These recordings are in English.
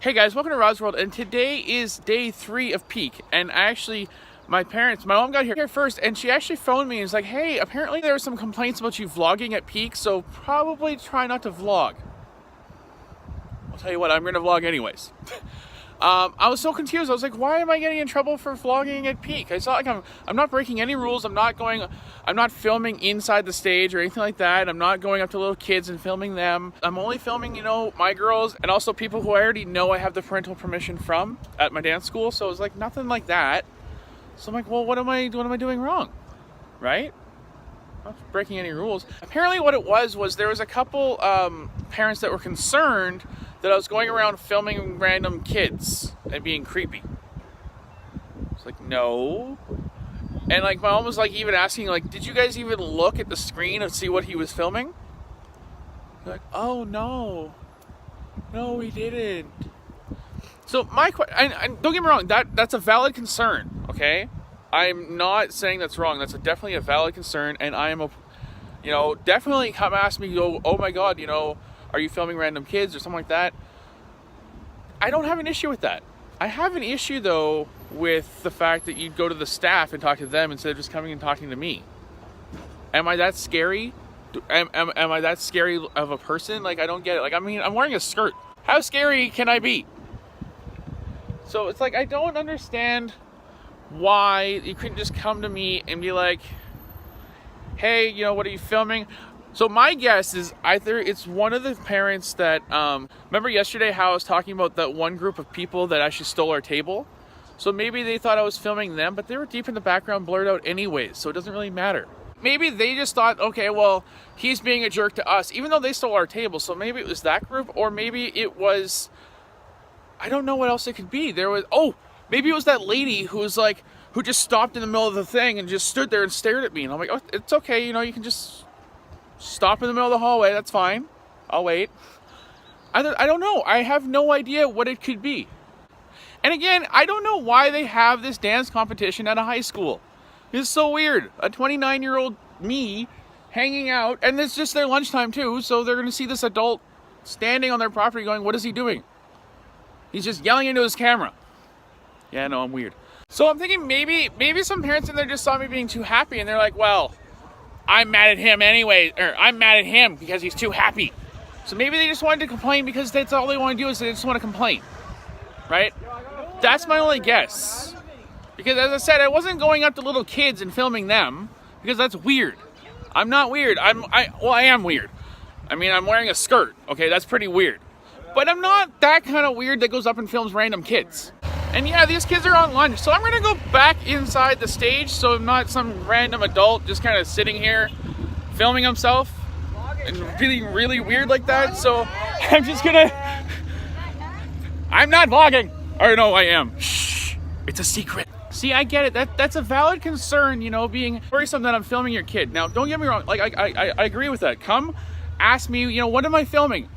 Hey guys, welcome to Rod's World, and today is day 3 of peak, and my mom got here first, and she actually phoned me and was like, hey, apparently there were some complaints about you vlogging at peak, so probably try not to vlog. I'll tell you what, I'm going to vlog anyways. I was so confused. I was like, why am I getting in trouble for vlogging at peak? It's not like I'm not breaking any rules. I'm not filming inside the stage or anything like that. I'm not going up to little kids and filming them. I'm only filming, my girls and also people who I already know I have the parental permission from at my dance school. So it was like nothing like that. So I'm like, well, what am I doing wrong? Right? I'm not breaking any rules. Apparently what it was there was a couple parents that were concerned that I was going around filming random kids and being creepy. It's like, no. And like my mom was like even asking, like, did you guys even look at the screen and see what he was filming? Like, oh no, we didn't. So and don't get me wrong, that's a valid concern, okay? I'm not saying that's wrong. That's definitely a valid concern, and I am definitely come ask me, oh my god, are you filming random kids or something like that? I don't have an issue with that. I have an issue though with the fact that you'd go to the staff and talk to them instead of just coming and talking to me. Am I that scary? Am I that scary of a person? Like, I don't get it. Like, I mean, I'm wearing a skirt. How scary can I be? So it's like, I don't understand why you couldn't just come to me and be like, hey, what are you filming? So my guess is either it's one of the parents that, remember yesterday how I was talking about that one group of people that actually stole our table? So maybe they thought I was filming them, but they were deep in the background, blurred out anyways, so it doesn't really matter. Maybe they just thought, okay, well, he's being a jerk to us, even though they stole our table. So maybe it was that group, or maybe it was, I don't know what else it could be. Maybe it was that lady who just stopped in the middle of the thing and just stood there and stared at me. And I'm like, oh, it's okay, you can just stop in the middle of the hallway, that's fine. I'll wait. I don't know. I have no idea what it could be. And again, I don't know why they have this dance competition at a high school. It's so weird. A 29-year-old me hanging out, and it's just their lunchtime too, so they're going to see this adult standing on their property going, what is he doing? He's just yelling into his camera. Yeah, no, I'm weird. So I'm thinking maybe some parents in there just saw me being too happy, and they're like, well, I'm mad at him anyway, or I'm mad at him because he's too happy. So maybe they just wanted to complain because that's all they want to do is they just want to complain, right? That's my only guess. Because as I said, I wasn't going up to little kids and filming them because that's weird. I'm not weird. I am weird. I mean, I'm wearing a skirt. Okay, that's pretty weird. But I'm not that kind of weird that goes up and films random kids. And yeah, these kids are on lunch, so I'm gonna go back inside the stage so I'm not some random adult just kind of sitting here filming himself and feeling really weird like that. So I'm not vlogging. Or no, I am. Shh, it's a secret. See, I get it. That's a valid concern, being worrisome that I'm filming your kid. Now, don't get me wrong. Like, I agree with that. Come ask me, what am I filming?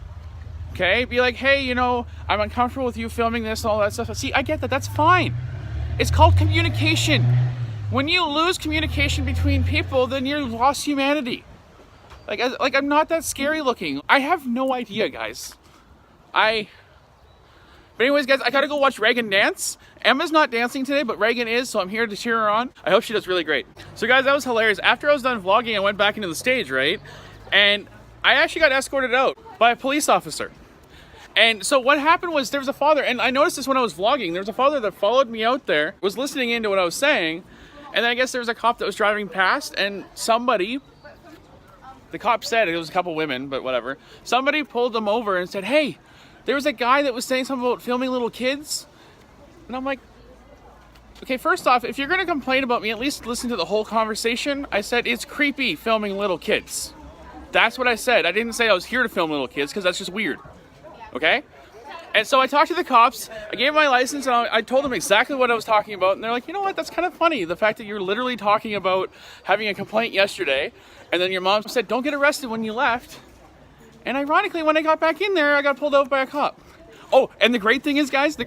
Okay, be like, hey, I'm uncomfortable with you filming this and all that stuff. See, I get that. That's fine. It's called communication. When you lose communication between people, then you've lost humanity. Like I'm not that scary looking. I have no idea, guys. But anyways, guys, I gotta go watch Reagan dance. Emma's not dancing today, but Reagan is, so I'm here to cheer her on. I hope she does really great. So guys, that was hilarious. After I was done vlogging, I went back into the stage, right? And I actually got escorted out by a police officer. And so what happened was there was a father, and I noticed this when I was vlogging, there was a father that followed me out there, was listening into what I was saying, and then I guess there was a cop that was driving past, and the cop said, it was a couple women, but whatever, somebody pulled them over and said, hey, there was a guy that was saying something about filming little kids. And I'm like, okay, first off, if you're going to complain about me, at least listen to the whole conversation. I said, it's creepy filming little kids. That's what I said. I didn't say I was here to film little kids because that's just weird. Okay? And so I talked to the cops, I gave my license, and I told them exactly what I was talking about, and they're like, you know what, that's kind of funny, the fact that you're literally talking about having a complaint yesterday, and then your mom said, don't get arrested when you left, and ironically, when I got back in there, I got pulled over by a cop. Oh, and the great thing is, guys, they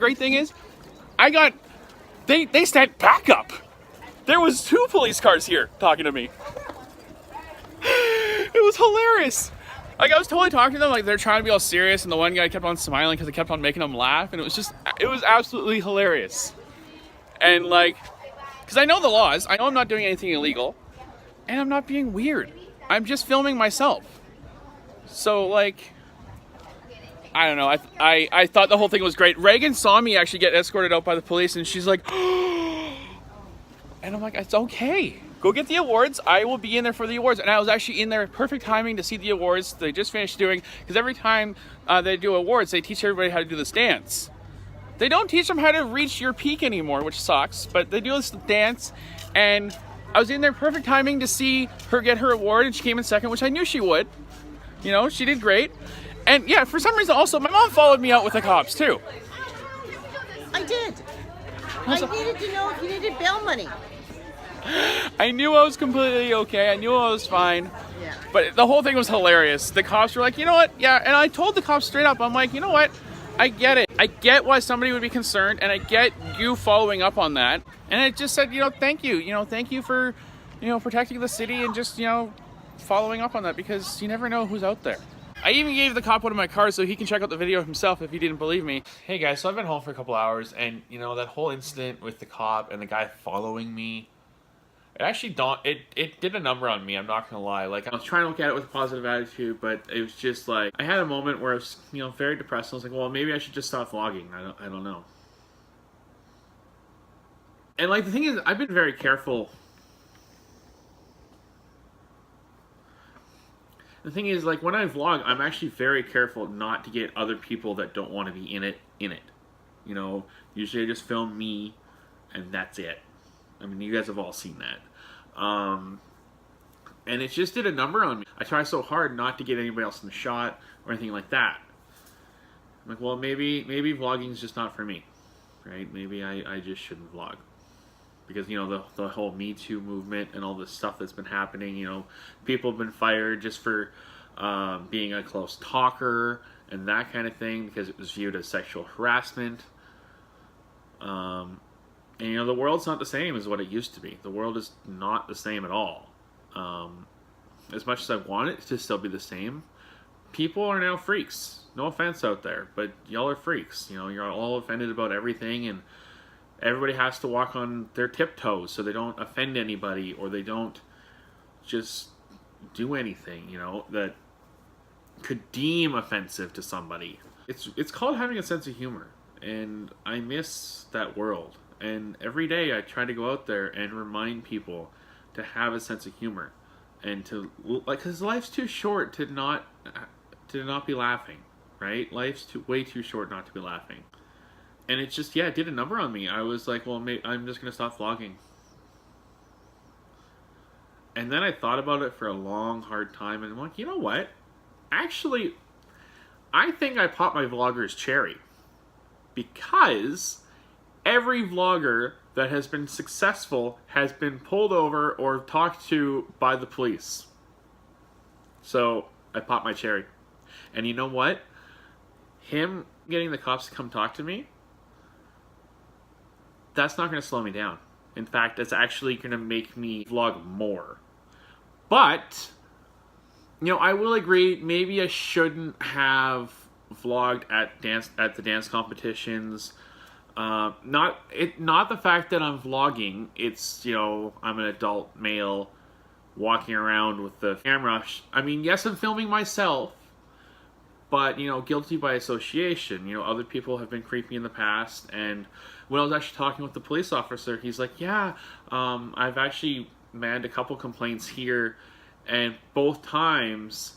sent backup. There was 2 police cars here talking to me. It was hilarious. Like, I was totally talking to them, like, they're trying to be all serious, and the one guy kept on smiling because I kept on making them laugh, and it was absolutely hilarious. And, like, because I know the laws, I know I'm not doing anything illegal, and I'm not being weird. I'm just filming myself. So, like, I don't know, I thought the whole thing was great. Reagan saw me actually get escorted out by the police, and she's like, and I'm like, it's okay. Go get the awards. I will be in there for the awards. And I was actually in there, perfect timing to see the awards they just finished doing. Because every time they do awards, they teach everybody how to do this dance. They don't teach them how to reach your peak anymore, which sucks. But they do this dance. And I was in there, perfect timing to see her get her award. And she came in second, which I knew she would. You know, she did great. And yeah, for some reason also, my mom followed me out with the cops too. I did. I needed to know if you needed bail money. I knew I was completely okay. I knew I was fine. Yeah. But the whole thing was hilarious. The cops were like, you know what? Yeah. And I told the cops straight up, I'm like, you know what? I get it. I get why somebody would be concerned, and I get you following up on that. And I just said, thank you. Thank you for, protecting the city and just, following up on that, because you never know who's out there. I even gave the cop one of my cards so he can check out the video himself if he didn't believe me. Hey guys, so I've been home for a couple hours, and that whole incident with the cop and the guy following me, it actually it did a number on me, I'm not gonna lie. Like, I was trying to look at it with a positive attitude, but it was just like, I had a moment where I was, very depressed. I was like, well, maybe I should just stop vlogging. I don't know. And like, the thing is, I've been very careful. The thing is, like, when I vlog, I'm actually very careful not to get other people that don't want to be in it. Usually I just film me, and that's it. I mean, you guys have all seen that. And it just did a number on me. I try so hard not to get anybody else in the shot or anything like that. I'm like, well, maybe vlogging is just not for me, right? Maybe I just shouldn't vlog. Because, the whole Me Too movement and all this stuff that's been happening, people have been fired just for being a close talker and that kind of thing, because it was viewed as sexual harassment. And, the world's not the same as what it used to be. The world is not the same at all. As much as I want it to still be the same, people are now freaks. No offense out there, but y'all are freaks. You're all offended about everything, and everybody has to walk on their tiptoes so they don't offend anybody, or they don't just do anything, that could deem offensive to somebody. It's called having a sense of humor, and I miss that world. And every day I try to go out there and remind people to have a sense of humor, and to, like, because life's too short to not be laughing, right? Life's way too short not to be laughing. And it just, it did a number on me. I was like, well, I'm just going to stop vlogging. And then I thought about it for a long, hard time, and I'm like, you know what? Actually, I think I popped my vlogger's cherry. Because every vlogger that has been successful has been pulled over or talked to by the police. So I popped my cherry. And you know what? Him getting the cops to come talk to me, that's not going to slow me down. In fact, it's actually going to make me vlog more. But, I will agree, maybe I shouldn't have vlogged at the dance competitions. Not the fact that I'm vlogging. It's, I'm an adult male walking around with the camera. I mean, yes, I'm filming myself, but, guilty by association. Other people have been creepy in the past, and when I was actually talking with the police officer, he's like, yeah, I've actually manned a couple complaints here, and both times,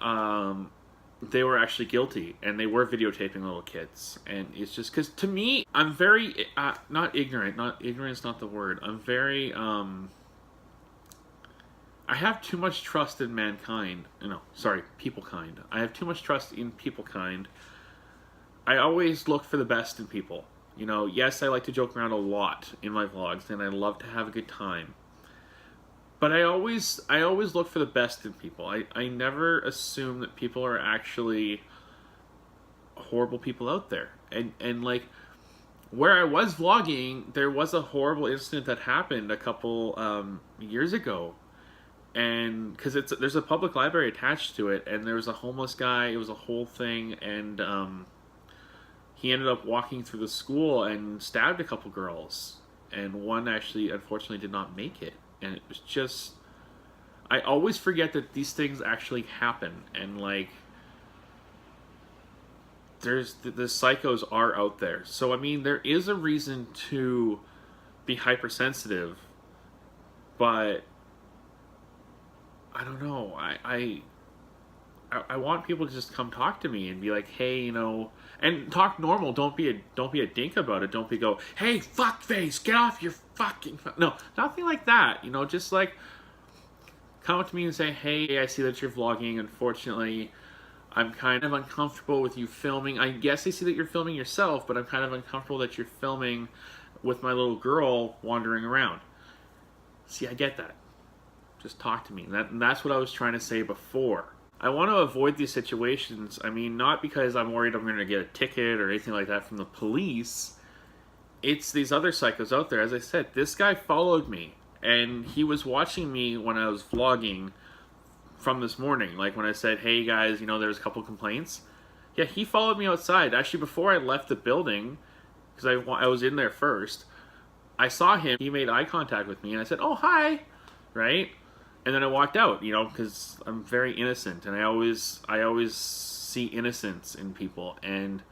they were actually guilty, and they were videotaping little kids. And it's just because, to me, I'm very not ignorant. Ignorant's not the word. I'm very I have too much trust in mankind. Peoplekind. I have too much trust in peoplekind. I always look for the best in people. Yes, I like to joke around a lot in my vlogs, and I love to have a good time. But I always look for the best in people. I never assume that people are actually horrible people out there. And like, where I was vlogging, there was a horrible incident that happened a couple years ago. and because there's a public library attached to it, and there was a homeless guy. It was a whole thing, and he ended up walking through the school and stabbed a couple girls, and one actually unfortunately did not make it. And it was just, I always forget that these things actually happen, and like there's the psychos are out there. So I mean, there is a reason to be hypersensitive, but I don't know. I want people to just come talk to me and be like, hey, you know, and talk normal. Don't be a dink about it. Don't be go, hey, fuckface, get off your fucking. No, nothing like that. You know, just like come up to me and say, hey, I see that you're vlogging. Unfortunately, I'm kind of uncomfortable with you filming. I guess I see that you're filming yourself, but I'm kind of uncomfortable that you're filming with my little girl wandering around. See, I get that. Just talk to me. And that's what I was trying to say before. I want to avoid these situations. I mean, not because I'm worried I'm going to get a ticket or anything like that from the police. It's these other psychos out there. As I said, this guy followed me, and he was watching me when I was vlogging from this morning. Like when I said, hey guys, you know, there's a couple complaints. Yeah, he followed me outside. Actually, before I left the building, because I was in there first, I saw him. He made eye contact with me, and I said, oh, hi, right? And then I walked out, you know, because I'm very innocent, and I always see innocence in people. And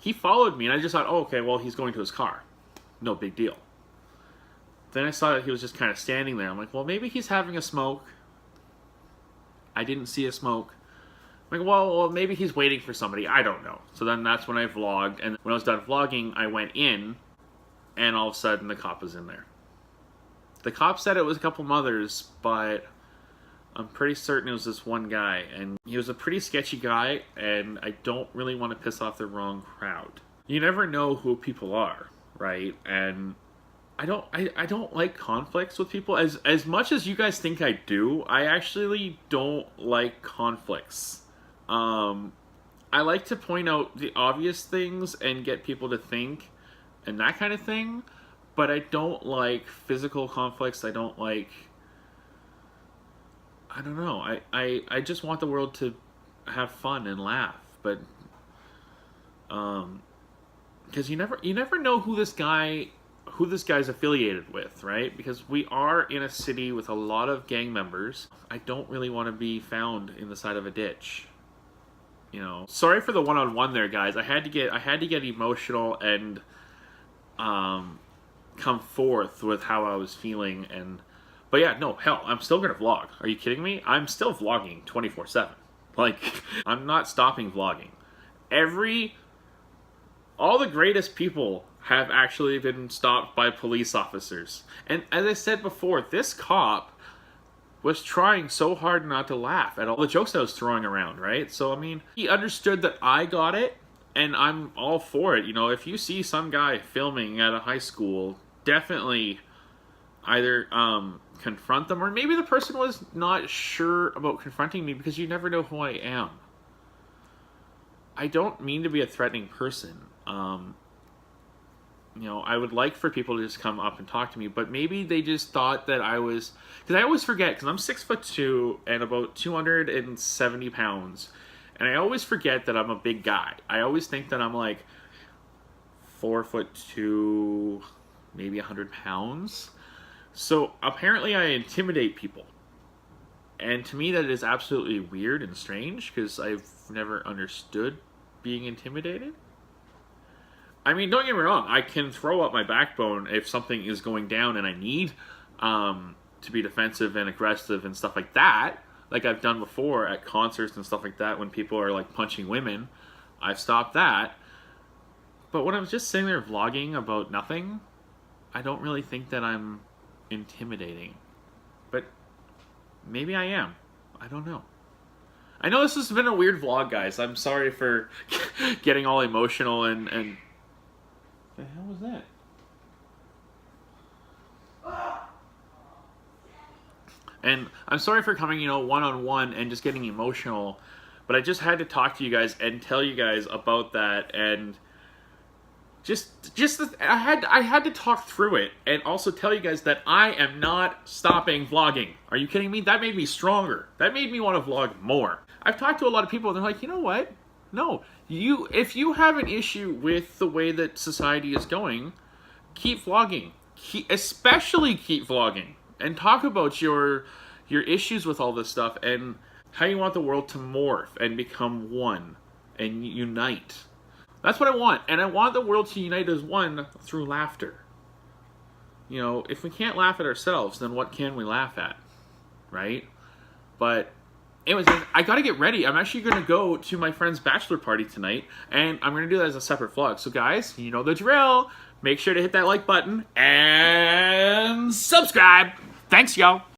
he followed me, and I just thought, oh, okay, well, he's going to his car. No big deal. Then I saw that he was just kind of standing there. I'm like, well, maybe he's having a smoke. I didn't see a smoke. I'm like, well, maybe he's waiting for somebody. I don't know. So then that's when I vlogged. And when I was done vlogging, I went in, and all of a sudden the cop was in there. The cop said it was a couple mothers, but I'm pretty certain it was this one guy. And he was a pretty sketchy guy, and I don't really want to piss off the wrong crowd. You never know who people are, right? And I don't like conflicts with people. As much as you guys think I do, I actually don't like conflicts. I like to point out the obvious things and get people to think and that kind of thing. But I don't like physical conflicts. I don't know. I just want the world to have fun and laugh. But because you never know who this guy's affiliated with, right? Because we are in a city with a lot of gang members. I don't really want to be found in the side of a ditch. You know. Sorry for the one-on-one there, guys. I had to get emotional and come forth with how I was feeling. But yeah, no, hell, I'm still gonna vlog. Are you kidding me? I'm still vlogging 24/7. Like, I'm not stopping vlogging. All the greatest people have actually been stopped by police officers. And as I said before, this cop was trying so hard not to laugh at all the jokes I was throwing around, right? So, I mean, he understood that I got it, and I'm all for it. You know, if you see some guy filming at a high school, definitely either confront them, or maybe the person was not sure about confronting me because you never know who I am. I don't mean to be a threatening person. You know, I would like for people to just come up and talk to me, but maybe they just thought that I was, because I always forget, because I'm 6'2" and about 270 pounds, and I always forget that I'm a big guy. I always think that I'm like 4'2", maybe 100 pounds. So apparently I intimidate people. And to me that is absolutely weird and strange, because I've never understood being intimidated. I mean, don't get me wrong, I can throw up my backbone if something is going down and I need to be defensive and aggressive and stuff like that. Like I've done before at concerts and stuff like that when people are like punching women. I've stopped that. But when I'm just sitting there vlogging about nothing, I don't really think that I'm intimidating. But maybe I am. I don't know. I know this has been a weird vlog, guys. I'm sorry for getting all emotional and... The hell was that? And I'm sorry for coming, you know, one-on-one and just getting emotional, but I just had to talk to you guys and tell you guys about that and I had to talk through it and also tell you guys that I am not stopping vlogging. Are you kidding me? That made me stronger. That made me want to vlog more. I've talked to a lot of people and they're like, you know what? No, if you have an issue with the way that society is going, keep vlogging. Especially keep vlogging and talk about your issues with all this stuff and how you want the world to morph and become one and unite. That's what I want, and I want the world to unite as one through laughter. You know, if we can't laugh at ourselves, then what can we laugh at, right? But anyways, I gotta get ready. I'm actually gonna go to my friend's bachelor party tonight, and I'm gonna do that as a separate vlog. So guys, you know the drill. Make sure to hit that like button and subscribe. Thanks, y'all.